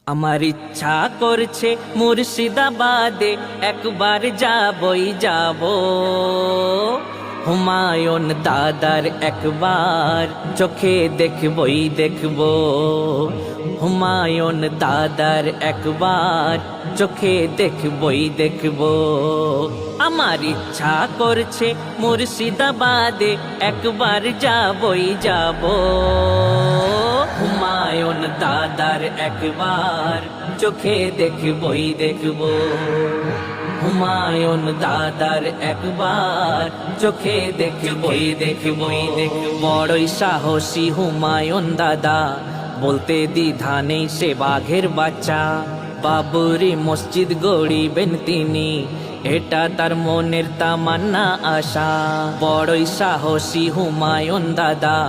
আমার ইচ্ছা করছে মুর্শিদাবাদে একবার যাবই যাব। হুমায়ুন দাদার একবার চোখে দেখবই দেখব। হুমায়ুন দাদার একবার চোখে দেখবই দেখব। আমার ইচ্ছা করছে মুর্শিদাবাদে একবার যাবই যাব। হুমায়ুন দাদার একবার চোখে দেখবই দেখব। হুমায়ুন দাদার একবার চোখে দেখবই দেখবই দেখব। বড়ই সাহসী হুমায়ুন দাদা, বলতে দ্বিধা নেই সে বাঘের বাচ্চা। বাবরি মসজিদ গড়িবেন তিনি, এটা তার মনের তামান্না আশা। বড়ই সাহসী হুমায়ুন দাদা,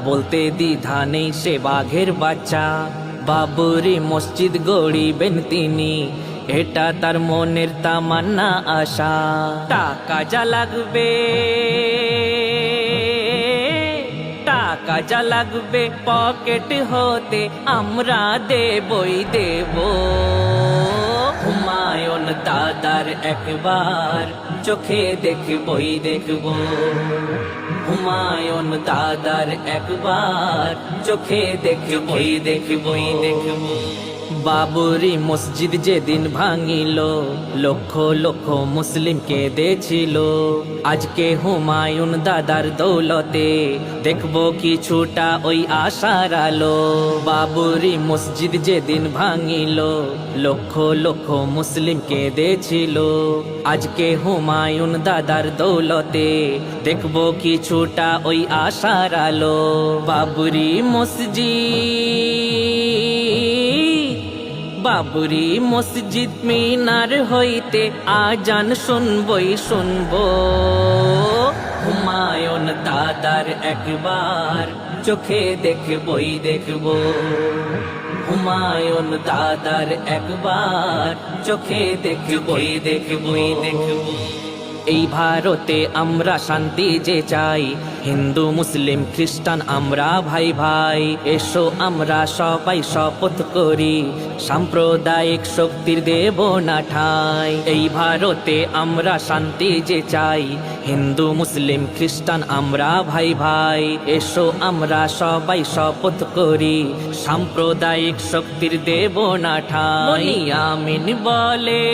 বলতে দ্বিধা নেই সে বাঘের বাচ্চা। বাবরি মসজিদ গড়িবেন তিনি, এটা তার মনের তামান্না আশা। টাকা যা লাগবে, টাকা যা লাগবে পকেট হতে আমরা দেবই দেব। হুমায়ুন দাদার একবার চোখে দেখবই দেখব। হুমায়ুন দাদার একবার চোখে দেখবই দেখবই দেখব। বাবরি মসজিদ যেদিন ভাঙিল, লক্ষ লক্ষ মুসলিম কেঁদেছিল। আজকে হুমায়ুন দাদার দৌলতে দেখব কিছুটা ওই আশার আলো। বাবরি মসজিদ যেদিন ভাঙিল, লক্ষ লক্ষ মুসলিম কেঁদেছিল। আজকে হুমায়ুন দাদার দৌলতে দেখব কিছুটা ওই আশার আলো। বাবরি বাবরি মসজিদ মিনার হইতে আজান শুনবই শুনব। হুমায়ুন দাদার একবার চোখে দেখবই দেখব। হুমায়ুন দাদার একবার চোখে দেখবই দেখবই দেখব। এই ভারতে আমরা শান্তি যে চাই, হিন্দু মুসলিম খ্রিস্টান আমরা ভাই ভাই। এসো আমরা সবাই শপথ করি, সাম্প্রদায়িক শক্তির দেব না ঠাঁই। এই ভারতে আমরা শান্তি যে চাই, হিন্দু মুসলিম খ্রিস্টান আমরা ভাই ভাই। এসো আমরা সবাই শপথ করি, সাম্প্রদায়িক শক্তির দেব না ঠাঁই। আমিন বলে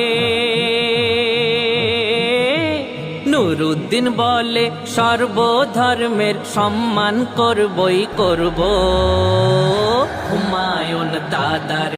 নুরুদ্দিন বলে, সর্বধর্মের সম্মান করবই করব। হুমায়ুন দাদার